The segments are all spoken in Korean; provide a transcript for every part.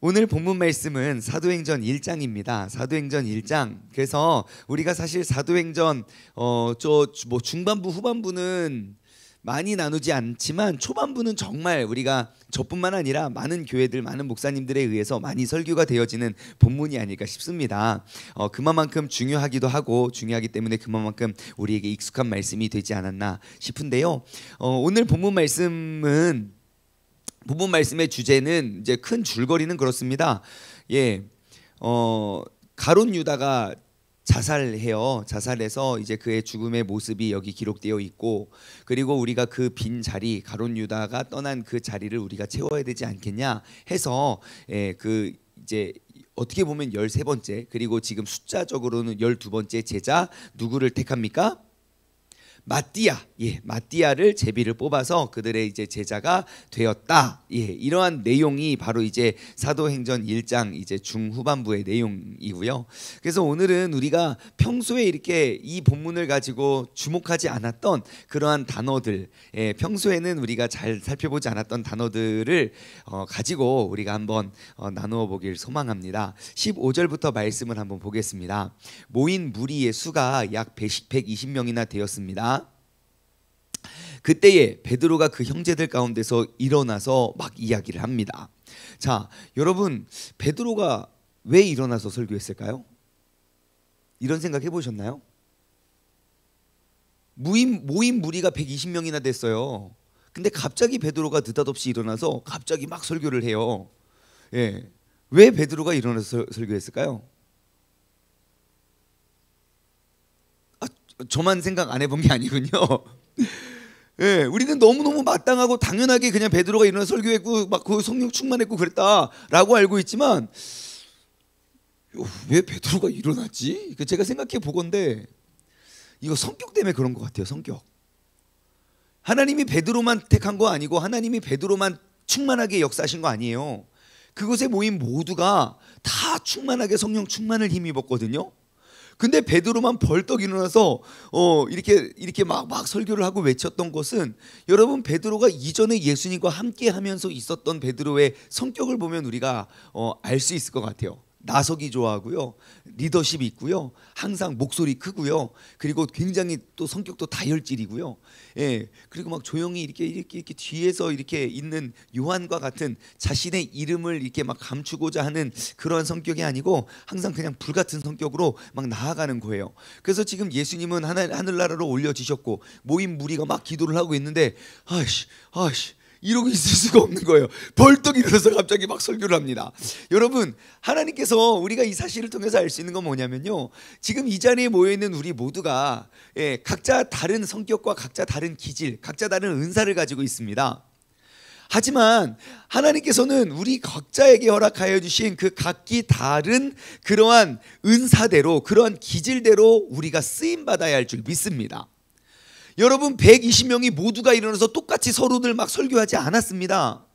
오늘 본문 말씀은 사도행전 1장입니다. 사도행전 1장. 그래서 우리가 사실 사도행전 뭐 중반부 후반부는 많이 나누지 않지만 초반부는 정말 우리가 저뿐만 아니라 많은 교회들, 많은 목사님들에 의해서 많이 설교가 되어지는 본문이 아닐까 싶습니다. 그만큼 중요하기도 하고 중요하기 때문에 그만큼 우리에게 익숙한 말씀이 되지 않았나 싶은데요. 오늘 본문 말씀의 주제는 이제 큰 줄거리는 그렇습니다. 가룟 유다가 자살해서 이제 그의 죽음의 모습이 여기 기록되어 있고, 그리고 우리가 그 빈 자리, 가룟 유다가 떠난 그 자리를 우리가 채워야 되지 않겠냐 해서 이제 어떻게 보면 13번째, 그리고 지금 숫자적으로는 12번째 제자 누구를 택합니까? 마띠아를 제비를 뽑아서 그들의 이제 제자가 되었다. 이러한 내용이 바로 이제 사도행전 1장 이제 중후반부의 내용이고요. 그래서 오늘은 우리가 평소에 이렇게 이 본문을 가지고 주목하지 않았던 그러한 단어들, 평소에는 우리가 잘 살펴보지 않았던 단어들을 가지고 우리가 한번 나누어 보길 소망합니다. 15절부터 말씀을 한번 보겠습니다. 모인 무리의 수가 약 120명이나 되었습니다. 그때에 베드로가 그 형제들 가운데서 일어나서 막 이야기를 합니다. 자, 여러분, 베드로가 왜 일어나서 설교했을까요? 이런 생각 해보셨나요? 모인 무리가 120명이나 됐어요. 근데 갑자기 베드로가 느닷없이 일어나서 갑자기 막 설교를 해요. 왜 베드로가 일어나서 설교했을까요? 저만 생각 안 해본 게 아니군요. 우리는 너무너무 마땅하고 당연하게 그냥 베드로가 일어나서 설교했고 막 그 성령 충만했고 그랬다라고 알고 있지만, 왜 베드로가 일어났지? 제가 생각해 보건데 이거 성격 때문에 그런 것 같아요. 성격. 하나님이 베드로만 택한 거 아니고 하나님이 베드로만 충만하게 역사하신 거 아니에요. 그곳에 모인 모두가 다 충만하게 성령 충만을 힘입었거든요. 근데 베드로만 벌떡 일어나서 이렇게 막 설교를 하고 외쳤던 것은, 여러분, 베드로가 이전에 예수님과 함께 하면서 있었던 베드로의 성격을 보면 우리가 알 수 있을 것 같아요. 나서기 좋아하고요, 리더십이 있고요, 항상 목소리 크고요, 그리고 굉장히 또 성격도 다혈질이고요. 그리고 막 조용히 이렇게 뒤에서 이렇게 있는 요한과 같은 자신의 이름을 이렇게 막 감추고자 하는 그러한 성격이 아니고 항상 그냥 불같은 성격으로 막 나아가는 거예요. 그래서 지금 예수님은 하늘나라로 올려지셨고 모인 무리가 막 기도를 하고 있는데 아이씨 이러고 있을 수가 없는 거예요. 벌떡 일어나서 갑자기 막 설교를 합니다. 여러분, 하나님께서 우리가 이 사실을 통해서 알 수 있는 건 뭐냐면요, 지금 이 자리에 모여있는 우리 모두가 각자 다른 성격과 각자 다른 기질, 각자 다른 은사를 가지고 있습니다. 하지만 하나님께서는 우리 각자에게 허락하여 주신 그 각기 다른 그러한 은사대로, 그러한 기질대로 우리가 쓰임받아야 할 줄 믿습니다. 여러분, 120명이 모두가 일어나서 똑같이 서로들 막 설교하지 않았습니다.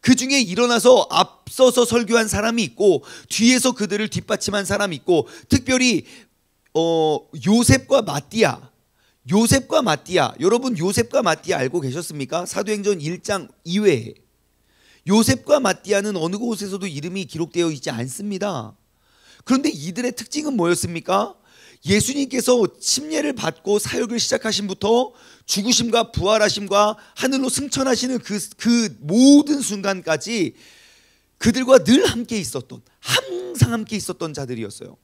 그 중에 일어나서 앞서서 설교한 사람이 있고 뒤에서 그들을 뒷받침한 사람이 있고, 특별히 요셉과 마띠아, 여러분, 요셉과 마띠아 알고 계셨습니까? 사도행전 1장 이외에 요셉과 마띠아는 어느 곳에서도 이름이 기록되어 있지 않습니다. 그런데 이들의 특징은 뭐였습니까? 예수님께서 침례를 받고 사역을 시작하심부터 죽으심과 부활하심과 하늘로 승천하시는 그 모든 순간까지 그들과 늘 함께 있었던, 항상 함께 있었던 자들이었어요.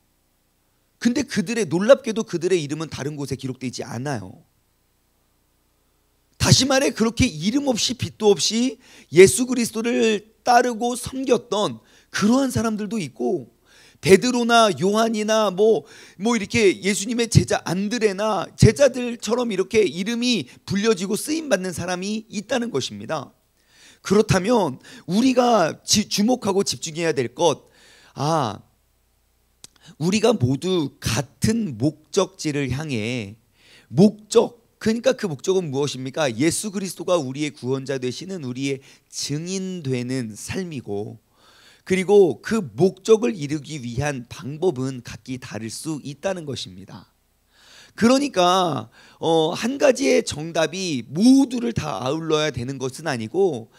근데 놀랍게도 그들의 이름은 다른 곳에 기록되지 않아요. 다시 말해, 그렇게 이름 없이 빛도 없이 예수 그리스도를 따르고 섬겼던 그러한 사람들도 있고, 베드로나 요한이나 뭐 이렇게 예수님의 제자 안드레나 제자들처럼 이렇게 이름이 불려지고 쓰임받는 사람이 있다는 것입니다. 그렇다면 우리가 주목하고 집중해야 될 것, 우리가 모두 같은 목적지를 향해, 그러니까 그 목적은 무엇입니까? 예수 그리스도가 우리의 구원자 되시는 우리의 증인되는 삶이고, 그리고 그 목적을 이루기 위한 방법은 각기 다를 수 있다는 것입니다. 그러니까 한 가지의 정답이 모두를 다 아울러야 되는 것은 아니고,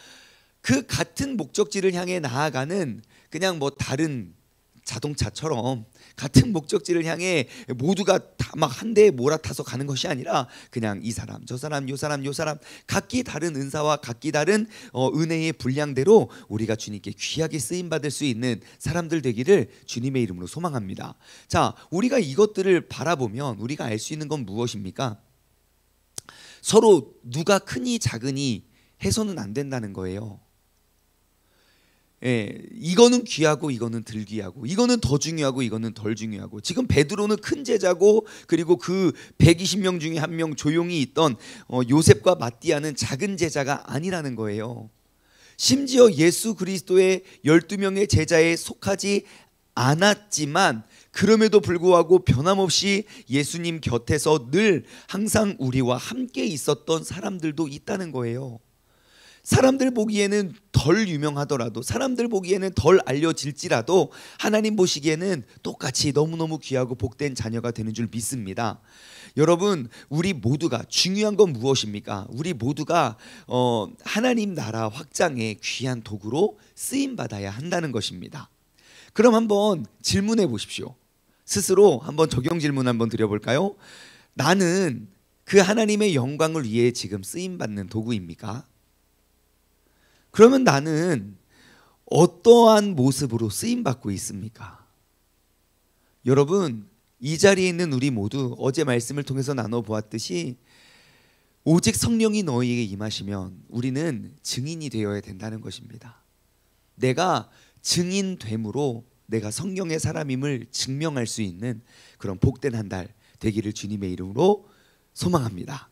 그 같은 목적지를 향해 나아가는 그냥 뭐 다른 자동차처럼 같은 목적지를 향해 모두가 다 막 한 대에 몰아타서 가는 것이 아니라 그냥 이 사람 저 사람 요 사람 요 사람 각기 다른 은사와 각기 다른 은혜의 분량대로 우리가 주님께 귀하게 쓰임 받을 수 있는 사람들 되기를 주님의 이름으로 소망합니다. 자, 우리가 이것들을 바라보면 우리가 알 수 있는 건 무엇입니까? 서로 누가 크니 작으니 해서는 안 된다는 거예요. 예, 이거는 귀하고 이거는 덜 귀하고, 이거는 더 중요하고 이거는 덜 중요하고. 지금 베드로는 큰 제자고, 그리고 그 120명 중에 한 명 조용히 있던 요셉과 마띠아는 작은 제자가 아니라는 거예요. 심지어 예수 그리스도의 12명의 제자에 속하지 않았지만 그럼에도 불구하고 변함없이 예수님 곁에서 늘 항상 우리와 함께 있었던 사람들도 있다는 거예요. 사람들 보기에는 덜 유명하더라도, 사람들 보기에는 덜 알려질지라도 하나님 보시기에는 똑같이 너무너무 귀하고 복된 자녀가 되는 줄 믿습니다. 여러분, 우리 모두가 중요한 건 무엇입니까? 우리 모두가 하나님 나라 확장의 귀한 도구로 쓰임받아야 한다는 것입니다. 그럼 한번 질문해 보십시오. 스스로 한번 적용 질문 한번 드려볼까요? 나는 그 하나님의 영광을 위해 지금 쓰임받는 도구입니까? 그러면 나는 어떠한 모습으로 쓰임받고 있습니까? 여러분, 이 자리에 있는 우리 모두 어제 말씀을 통해서 나눠보았듯이 오직 성령이 너희에게 임하시면 우리는 증인이 되어야 된다는 것입니다. 내가 증인됨으로 내가 성령의 사람임을 증명할 수 있는 그런 복된 한 달 되기를 주님의 이름으로 소망합니다.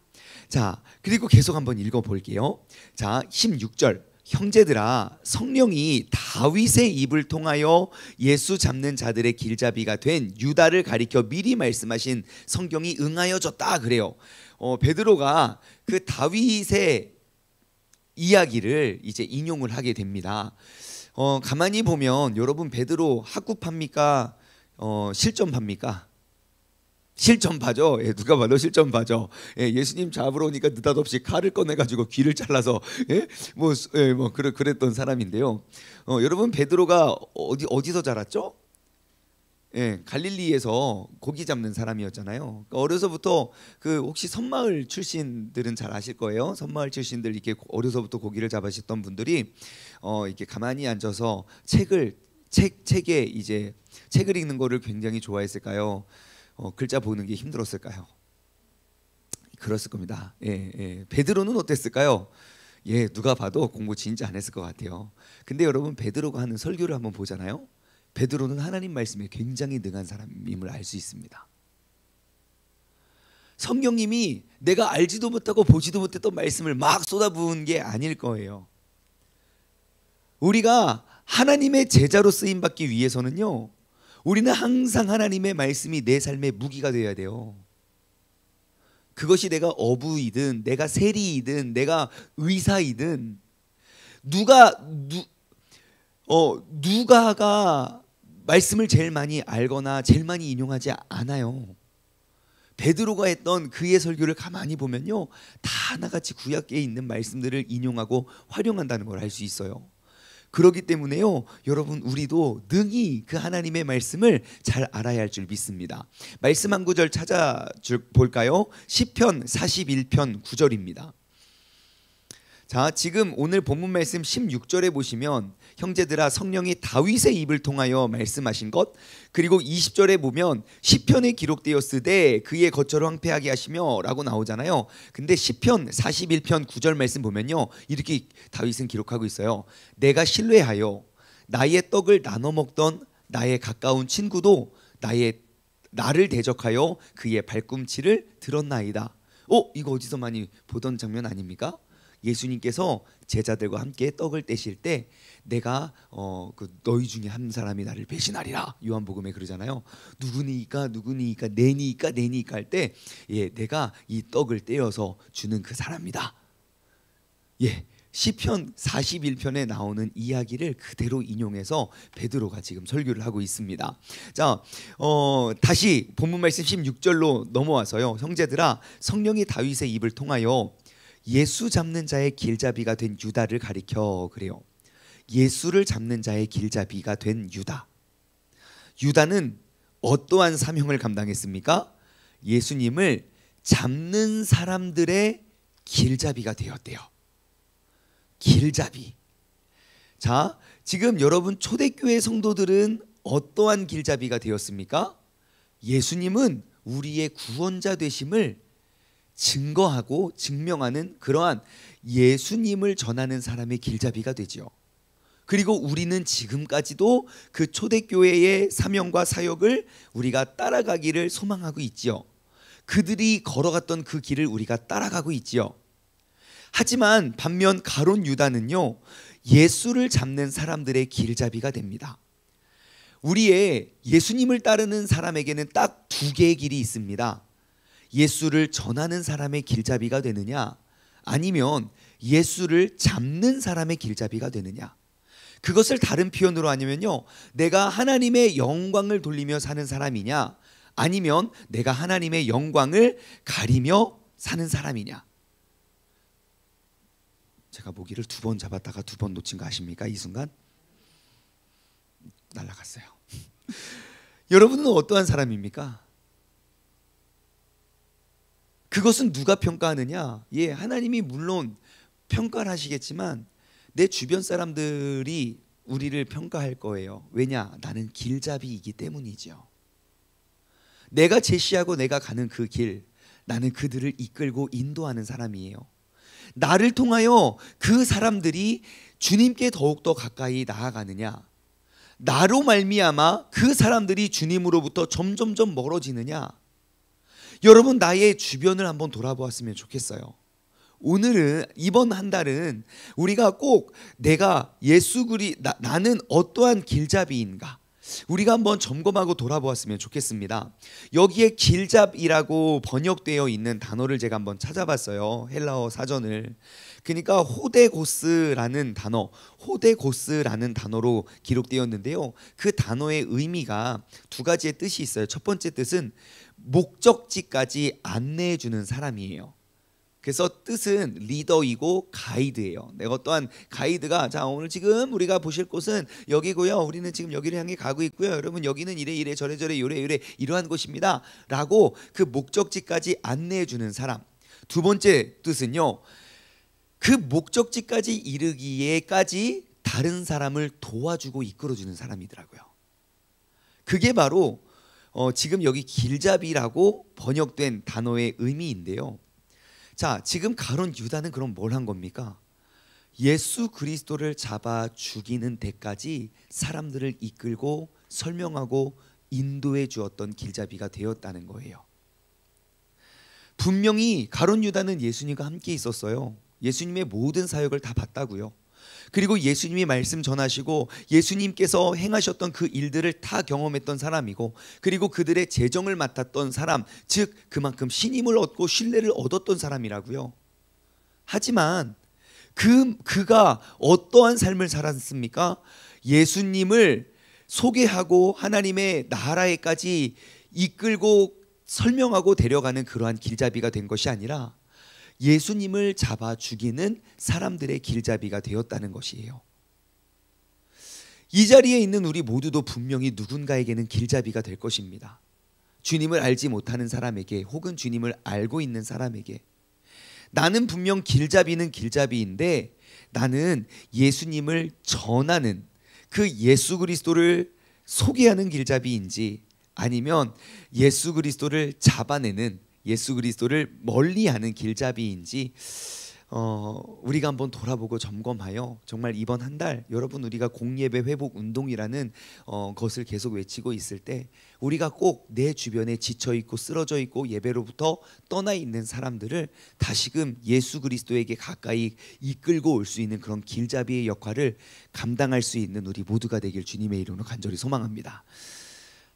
자, 그리고 계속 한번 읽어볼게요. 자, 16절. 형제들아, 성령이 다윗의 입을 통하여 예수 잡는 자들의 길잡이가 된 유다를 가리켜 미리 말씀하신 성경이 응하여졌다 그래요. 베드로가 그 다윗의 이야기를 이제 인용을 하게 됩니다. 가만히 보면 여러분, 베드로 학구파입니까? 실전파입니까? 실전파죠. 예, 누가 봐도 실전파죠. 예, 예수님 잡으러 오니까 느닷없이 칼을 꺼내가지고 귀를 잘라서 그랬던 사람인데요. 여러분, 베드로가 어디서 자랐죠? 예, 갈릴리에서 고기 잡는 사람이었잖아요. 그러니까 어려서부터 그 혹시 섬마을 출신들은 잘 아실 거예요. 섬마을 출신들 이렇게 어려서부터 고기를 잡으셨던 분들이 이렇게 가만히 앉아서 책에 이제 책을 읽는 거를 굉장히 좋아했을까요? 글자 보는 게 힘들었을까요? 그랬을 겁니다. 예. 베드로는 어땠을까요? 예, 누가 봐도 공부 진짜 안 했을 것 같아요. 근데 여러분, 베드로가 하는 설교를 한번 보잖아요. 베드로는 하나님 말씀에 굉장히 능한 사람임을 알 수 있습니다. 성령님이 내가 알지도 못하고 보지도 못했던 말씀을 막 쏟아부은 게 아닐 거예요. 우리가 하나님의 제자로 쓰임받기 위해서는요, 우리는 항상 하나님의 말씀이 내 삶의 무기가 되어야 돼요. 그것이 내가 어부이든 내가 세리이든 내가 의사이든 누가가 말씀을 제일 많이 알거나 제일 많이 인용하지 않아요. 베드로가 했던 그의 설교를 가만히 보면요, 다 하나같이 구약에 있는 말씀들을 인용하고 활용한다는 걸 알 수 있어요. 그렇기 때문에요, 여러분, 우리도 능히 그 하나님의 말씀을 잘 알아야 할 줄 믿습니다. 말씀 한 구절 찾아볼까요? 시편 41편 9절입니다. 자, 지금 오늘 본문 말씀 16절에 보시면 형제들아, 성령이 다윗의 입을 통하여 말씀하신 것, 그리고 20절에 보면 시편에 기록되었으되 그의 거처를 황폐하게 하시며 라고 나오잖아요. 근데 시편 41편 9절 말씀 보면요, 이렇게 다윗은 기록하고 있어요. 내가 신뢰하여 나의 떡을 나눠 먹던 나의 가까운 친구도 나를 대적하여 그의 발꿈치를 들었나이다. 이거 어디서 많이 보던 장면 아닙니까? 예수님께서 제자들과 함께 떡을 떼실 때 내가 너희 중에 한 사람이 나를 배신하리라, 요한복음에 그러잖아요. 누구니까 내니까 할 때, 예, 내가 이 떡을 떼어서 주는 그 사람이다. 예, 시편 41편에 나오는 이야기를 그대로 인용해서 베드로가 지금 설교를 하고 있습니다. 자, 다시 본문 말씀 16절로 넘어와서요. 형제들아, 성령이 다윗의 입을 통하여 예수 잡는 자의 길잡이가 된 유다를 가리켜 그래요. 예수를 잡는 자의 길잡이가 된 유다. 유다는 어떠한 사명을 감당했습니까? 예수님을 잡는 사람들의 길잡이가 되었대요. 길잡이. 자, 지금 여러분 초대교회 성도들은 어떠한 길잡이가 되었습니까? 예수님은 우리의 구원자 되심을 증거하고 증명하는 그러한 예수님을 전하는 사람의 길잡이가 되지요. 그리고 우리는 지금까지도 그 초대교회의 사명과 사역을 우리가 따라가기를 소망하고 있지요. 그들이 걸어갔던 그 길을 우리가 따라가고 있지요. 하지만 반면 가룟 유다는요, 예수를 잡는 사람들의 길잡이가 됩니다. 우리의 예수님을 따르는 사람에게는 딱 두 개의 길이 있습니다. 예수를 전하는 사람의 길잡이가 되느냐, 아니면 예수를 잡는 사람의 길잡이가 되느냐. 그것을 다른 표현으로 하냐면요, 내가 하나님의 영광을 돌리며 사는 사람이냐, 아니면 내가 하나님의 영광을 가리며 사는 사람이냐. 제가 모기를 2번 잡았다가 2번 놓친 거 아십니까? 이 순간 날아갔어요. 여러분은 어떠한 사람입니까? 그것은 누가 평가하느냐? 예, 하나님이 물론 평가를 하시겠지만 내 주변 사람들이 우리를 평가할 거예요. 왜냐? 나는 길잡이이기 때문이죠. 내가 제시하고 내가 가는 그 길, 나는 그들을 이끌고 인도하는 사람이에요. 나를 통하여 그 사람들이 주님께 더욱더 가까이 나아가느냐, 나로 말미암아 그 사람들이 주님으로부터 점점점 멀어지느냐. 여러분, 나의 주변을 한번 돌아보았으면 좋겠어요. 오늘은, 이번 한 달은 우리가 꼭 내가 나는 어떠한 길잡이인가, 우리가 한번 점검하고 돌아보았으면 좋겠습니다. 여기에 길잡이라고 번역되어 있는 단어를 제가 한번 찾아봤어요. 헬라어 사전을. 그러니까 호데고스라는 단어로 기록되었는데요. 그 단어의 의미가 두 가지의 뜻이 있어요. 첫 번째 뜻은 목적지까지 안내해 주는 사람이에요. 그래서 뜻은 리더이고 가이드예요. 내가 또한 가이드가, 자, 오늘 지금 우리가 보실 곳은 여기고요, 우리는 지금 여기를 향해 가고 있고요, 여러분 여기는 이래 저래 요래 이러한 곳입니다 라고 그 목적지까지 안내해 주는 사람. 두 번째 뜻은요, 그 목적지까지 이르기에까지 다른 사람을 도와주고 이끌어주는 사람이더라고요. 그게 바로 지금 여기 길잡이라고 번역된 단어의 의미인데요. 자, 지금 가룟 유다는 그럼 뭘 한 겁니까? 예수 그리스도를 잡아 죽이는 데까지 사람들을 이끌고 설명하고 인도해 주었던 길잡이가 되었다는 거예요. 분명히 가룟 유다는 예수님과 함께 있었어요. 예수님의 모든 사역을 다 봤다고요. 그리고 예수님이 말씀 전하시고 예수님께서 행하셨던 그 일들을 다 경험했던 사람이고, 그리고 그들의 재정을 맡았던 사람, 즉 그만큼 신임을 얻고 신뢰를 얻었던 사람이라고요. 하지만 그가 어떠한 삶을 살았습니까? 예수님을 소개하고 하나님의 나라에까지 이끌고 설명하고 데려가는 그러한 길잡이가 된 것이 아니라 예수님을 잡아 죽이는 사람들의 길잡이가 되었다는 것이에요. 이 자리에 있는 우리 모두도 분명히 누군가에게는 길잡이가 될 것입니다. 주님을 알지 못하는 사람에게, 혹은 주님을 알고 있는 사람에게. 나는 분명 길잡이는 길잡이인데, 나는 예수님을 전하는, 그 예수 그리스도를 소개하는 길잡이인지, 아니면 예수 그리스도를 잡아내는, 예수 그리스도를 멀리하는 길잡이인지 우리가 한번 돌아보고 점검하여 정말 이번 한 달 여러분, 우리가 공예배 회복 운동이라는 것을 계속 외치고 있을 때 우리가 꼭 내 주변에 지쳐있고 쓰러져 있고 예배로부터 떠나 있는 사람들을 다시금 예수 그리스도에게 가까이 이끌고 올 수 있는 그런 길잡이의 역할을 감당할 수 있는 우리 모두가 되길 주님의 이름으로 간절히 소망합니다.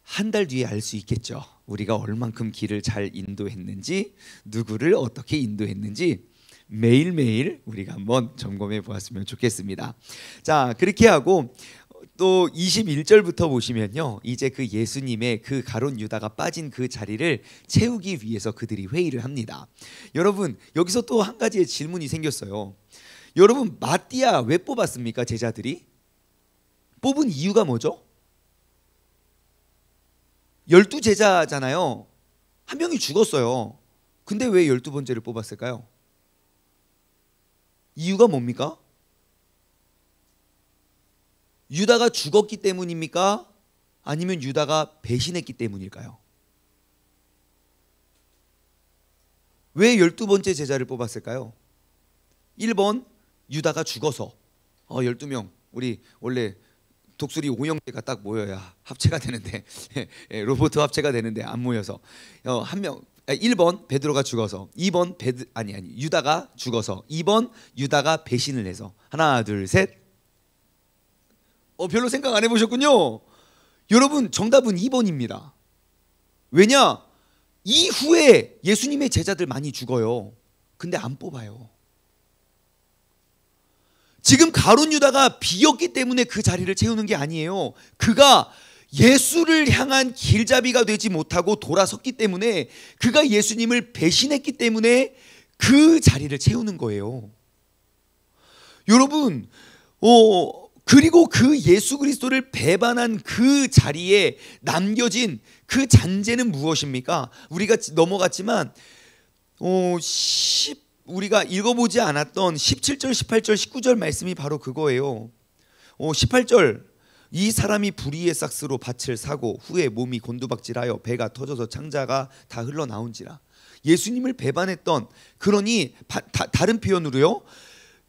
한 달 뒤에 알 수 있겠죠. 우리가 얼만큼 길을 잘 인도했는지, 누구를 어떻게 인도했는지 매일매일 우리가 한번 점검해 보았으면 좋겠습니다. 자, 그렇게 하고 또 21절부터 보시면요, 이제 그 예수님의 그 가룟 유다가 빠진 그 자리를 채우기 위해서 그들이 회의를 합니다. 여러분, 여기서 또 한 가지의 질문이 생겼어요. 여러분, 마띠아 왜 뽑았습니까? 제자들이 뽑은 이유가 뭐죠? 12제자잖아요. 한 명이 죽었어요. 근데 왜 12번째를 뽑았을까요? 이유가 뭡니까? 유다가 죽었기 때문입니까? 아니면 유다가 배신했기 때문일까요? 왜 12번째 제자를 뽑았을까요? 1번 유다가 죽어서 12명 우리 원래 독수리 5형제가 딱 모여야 합체가 되는데 로봇 합체가 되는데 안 모여서 한 명 1번 베드로가 죽어서 2번 유다가 죽어서 2번 유다가 배신을 해서 하나 둘 셋 별로 생각 안 해보셨군요. 여러분 정답은 2번입니다. 왜냐? 이후에 예수님의 제자들 많이 죽어요. 근데 안 뽑아요. 지금 가룟 유다가 비었기 때문에 그 자리를 채우는 게 아니에요. 그가 예수를 향한 길잡이가 되지 못하고 돌아섰기 때문에, 그가 예수님을 배신했기 때문에 그 자리를 채우는 거예요. 여러분, 그리고 그 예수 그리스도를 배반한 그 자리에 남겨진 그 잔재는 무엇입니까? 우리가 넘어갔지만 우리가 읽어보지 않았던 17절, 18절, 19절 말씀이 바로 그거예요. 18절, 이 사람이 불의의 삭스로 밭을 사고 후에 몸이 곤두박질하여 배가 터져서 창자가 다 흘러나온지라. 예수님을 배반했던, 그러니 다른 표현으로요,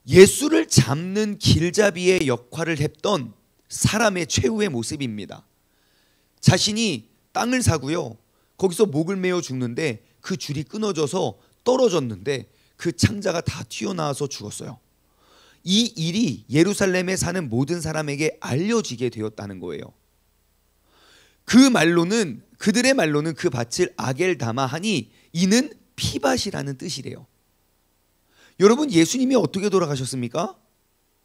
예수를 잡는 길잡이의 역할을 했던 사람의 최후의 모습입니다. 자신이 땅을 사고요, 거기서 목을 메어 죽는데 그 줄이 끊어져서 떨어졌는데 그 창자가 다 튀어나와서 죽었어요. 이 일이 예루살렘에 사는 모든 사람에게 알려지게 되었다는 거예요. 그들의 말로는 그 밭을 아겔다마 하니 이는 피밭이라는 뜻이래요. 여러분, 예수님이 어떻게 돌아가셨습니까?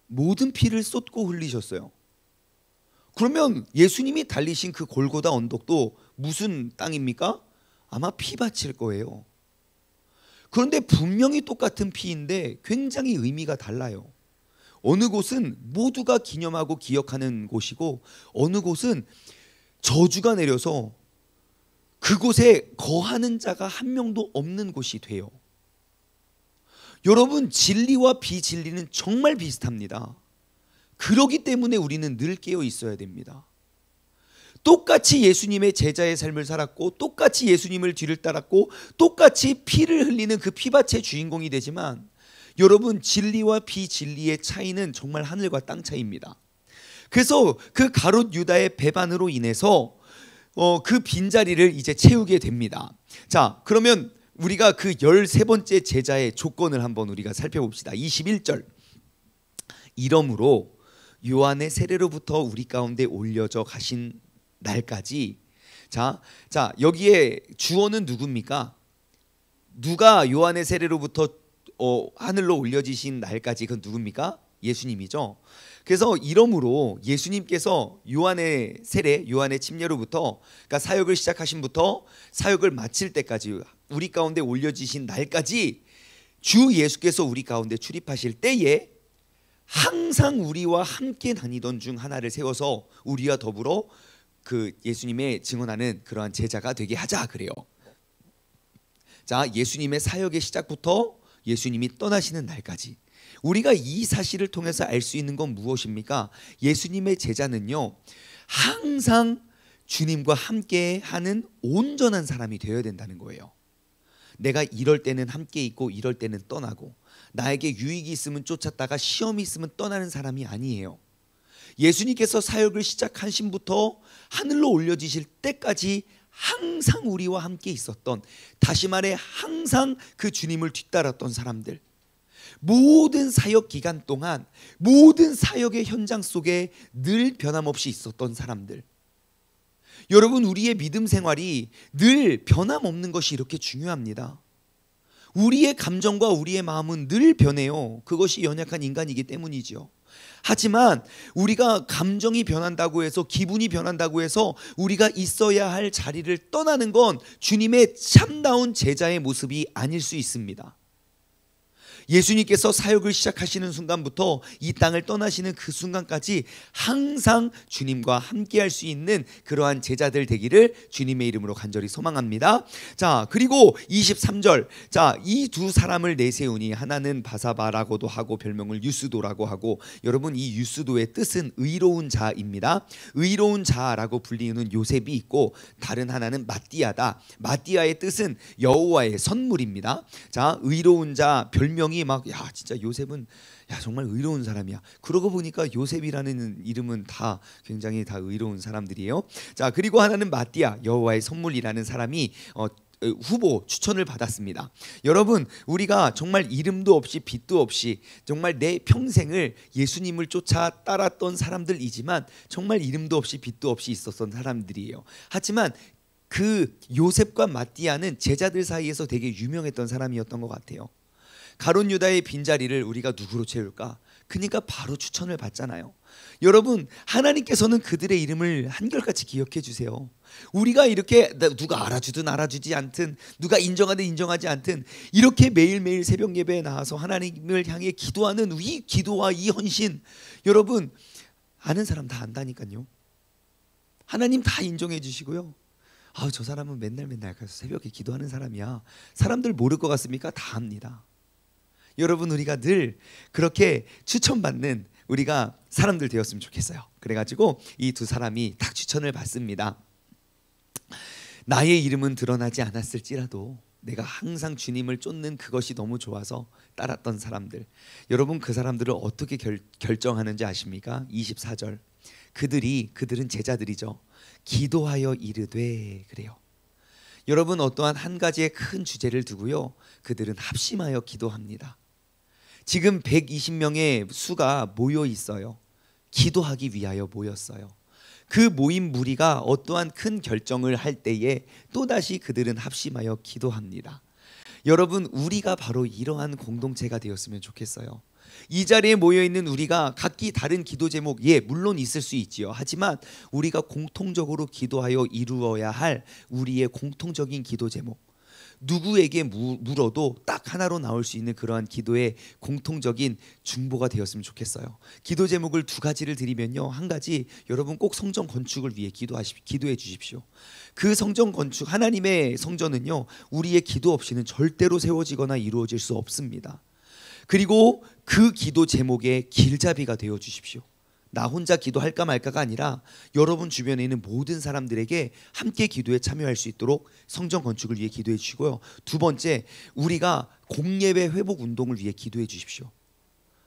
모든 피를 쏟고 흘리셨어요. 그러면 예수님이 달리신 그 골고다 언덕도 무슨 땅입니까? 아마 피밭일 거예요. 그런데 분명히 똑같은 피인데 굉장히 의미가 달라요. 어느 곳은 모두가 기념하고 기억하는 곳이고, 어느 곳은 저주가 내려서 그곳에 거하는 자가 한 명도 없는 곳이 돼요. 여러분, 진리와 비진리는 정말 비슷합니다. 그러기 때문에 우리는 늘 깨어 있어야 됩니다. 똑같이 예수님의 제자의 삶을 살았고, 똑같이 예수님을 뒤를 따랐고, 똑같이 피를 흘리는 그 피밭의 주인공이 되지만, 여러분, 진리와 비진리의 차이는 정말 하늘과 땅 차이입니다. 그래서 그 가롯 유다의 배반으로 인해서 그 빈자리를 이제 채우게 됩니다. 자, 그러면 우리가 그 13번째 제자의 조건을 한번 우리가 살펴봅시다. 21절, 이러므로 요한의 세례로부터 우리 가운데 올려져 가신 날까지. 자, 여기에 주어는 누굽니까? 누가 요한의 세례로부터 하늘로 올려지신 날까지, 그건 누굽니까? 예수님이죠. 그래서 이러므로 예수님께서 요한의 세례, 요한의 침례로부터, 그러니까 사역을 시작하신부터 사역을 마칠 때까지, 우리 가운데 올려지신 날까지 주 예수께서 우리 가운데 출입하실 때에 항상 우리와 함께 다니던 중 하나를 세워서 우리와 더불어 그 예수님의 증언하는 그러한 제자가 되게 하자, 그래요. 자, 예수님의 사역의 시작부터 예수님이 떠나시는 날까지 우리가 이 사실을 통해서 알 수 있는 건 무엇입니까? 예수님의 제자는요, 항상 주님과 함께 하는 온전한 사람이 되어야 된다는 거예요. 내가 이럴 때는 함께 있고 이럴 때는 떠나고, 나에게 유익이 있으면 쫓았다가 시험이 있으면 떠나는 사람이 아니에요. 예수님께서 사역을 시작하신부터 하늘로 올려지실 때까지 항상 우리와 함께 있었던, 다시 말해 항상 그 주님을 뒤따랐던 사람들, 모든 사역 기간 동안 모든 사역의 현장 속에 늘 변함없이 있었던 사람들. 여러분, 우리의 믿음 생활이 늘 변함없는 것이 이렇게 중요합니다. 우리의 감정과 우리의 마음은 늘 변해요. 그것이 연약한 인간이기 때문이죠. 하지만 우리가 감정이 변한다고 해서, 기분이 변한다고 해서 우리가 있어야 할 자리를 떠나는 건 주님의 참다운 제자의 모습이 아닐 수 있습니다. 예수님께서 사역을 시작하시는 순간부터 이 땅을 떠나시는 그 순간까지 항상 주님과 함께할 수 있는 그러한 제자들 되기를 주님의 이름으로 간절히 소망합니다. 자, 그리고 23절, 자, 이 두 사람을 내세우니 하나는 바사바라고도 하고 별명을 유스도라고 하고, 여러분 이 유스도의 뜻은 의로운 자입니다. 의로운 자라고 불리는 요셉이 있고, 다른 하나는 마띠아다. 마띠아의 뜻은 여호와의 선물입니다. 자, 의로운 자, 별명이 막, 야 진짜 요셉은 야 정말 의로운 사람이야. 그러고 보니까 요셉이라는 이름은 다 굉장히 다 의로운 사람들이에요. 자, 그리고 하나는 마띠아, 여호와의 선물이라는 사람이 후보 추천을 받았습니다. 여러분, 우리가 정말 이름도 없이 빛도 없이 정말 내 평생을 예수님을 쫓아 따랐던 사람들이지만 정말 이름도 없이 빛도 없이 있었던 사람들이에요. 하지만 그 요셉과 마띠아는 제자들 사이에서 되게 유명했던 사람이었던 것 같아요. 가룟 유다의 빈자리를 우리가 누구로 채울까? 그러니까 바로 추천을 받잖아요. 여러분, 하나님께서는 그들의 이름을 한결같이 기억해 주세요. 우리가 이렇게 누가 알아주든 알아주지 않든, 누가 인정하든 인정하지 않든, 이렇게 매일매일 새벽 예배에 나와서 하나님을 향해 기도하는 이 기도와 이 헌신, 여러분 아는 사람 다 안다니까요. 하나님 다 인정해 주시고요. 아, 저 사람은 맨날 가서 새벽에 기도하는 사람이야. 사람들 모를 것 같습니까? 다 압니다. 여러분, 우리가 늘 그렇게 추천받는 우리가 사람들 되었으면 좋겠어요. 그래가지고 이 두 사람이 딱 추천을 받습니다. 나의 이름은 드러나지 않았을지라도 내가 항상 주님을 쫓는 그것이 너무 좋아서 따랐던 사람들, 여러분 그 사람들을 어떻게 결정하는지 아십니까? 24절, 그들은 제자들이죠. 기도하여 이르되, 그래요. 여러분, 어떠한 한 가지의 큰 주제를 두고요, 그들은 합심하여 기도합니다. 지금 120명의 수가 모여 있어요. 기도하기 위하여 모였어요. 그 모인 무리가 어떠한 큰 결정을 할 때에 또다시 그들은 합심하여 기도합니다. 여러분, 우리가 바로 이러한 공동체가 되었으면 좋겠어요. 이 자리에 모여있는 우리가 각기 다른 기도 제목, 물론 있을 수 있지요. 하지만 우리가 공통적으로 기도하여 이루어야 할 우리의 공통적인 기도 제목, 누구에게 물어도 딱 하나로 나올 수 있는 그러한 기도의 공통적인 중보가 되었으면 좋겠어요. 기도 제목을 두 가지를 드리면요, 한 가지, 여러분 꼭 성전 건축을 위해 기도해 주십시오. 그 성전 건축, 하나님의 성전은요, 우리의 기도 없이는 절대로 세워지거나 이루어질 수 없습니다. 그리고 그 기도 제목의 길잡이가 되어 주십시오. 나 혼자 기도할까 말까가 아니라 여러분 주변에 있는 모든 사람들에게 함께 기도에 참여할 수 있도록 성전 건축을 위해 기도해 주시고요. 두 번째, 우리가 공예배 회복 운동을 위해 기도해 주십시오.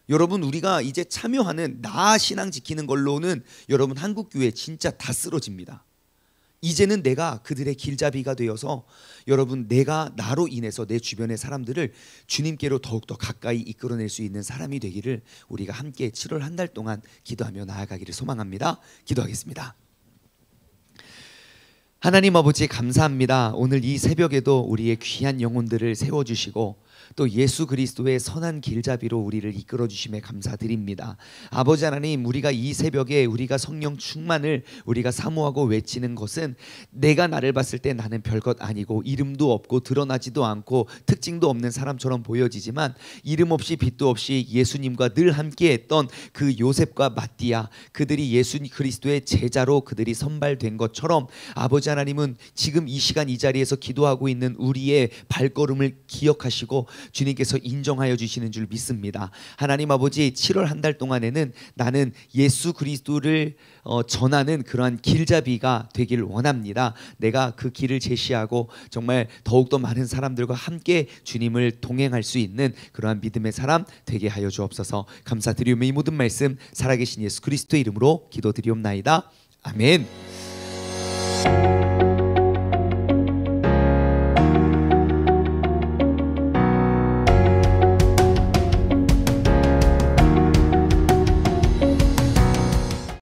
여러분, 우리가 이제 참여하는 나 신앙 지키는 걸로는 여러분 한국교회 진짜 다 쓰러집니다. 이제는 내가 그들의 길잡이가 되어서 여러분, 내가 나로 인해서 내 주변의 사람들을 주님께로 더욱더 가까이 이끌어낼 수 있는 사람이 되기를 우리가 함께 7월 한 달 동안 기도하며 나아가기를 소망합니다. 기도하겠습니다. 하나님 아버지, 감사합니다. 오늘 이 새벽에도 우리의 귀한 영혼들을 세워주시고 또 예수 그리스도의 선한 길잡이로 우리를 이끌어 주심에 감사드립니다. 아버지 하나님, 우리가 이 새벽에 우리가 성령 충만을 우리가 사모하고 외치는 것은 내가 나를 봤을 때 나는 별것 아니고 이름도 없고 드러나지도 않고 특징도 없는 사람처럼 보여지지만 이름 없이 빛도 없이 예수님과 늘 함께했던 그 요셉과 마띠아, 그들이 예수 그리스도의 제자로 그들이 선발된 것처럼 아버지 하나님은 지금 이 시간 이 자리에서 기도하고 있는 우리의 발걸음을 기억하시고 주님께서 인정하여 주시는 줄 믿습니다. 하나님 아버지, 7월 한 달 동안에는 나는 예수 그리스도를 전하는 그러한 길잡이가 되길 원합니다. 내가 그 길을 제시하고 정말 더욱더 많은 사람들과 함께 주님을 동행할 수 있는 그러한 믿음의 사람 되게 하여 주옵소서. 감사드리오며 이 모든 말씀 살아계신 예수 그리스도의 이름으로 기도드리옵나이다. 아멘.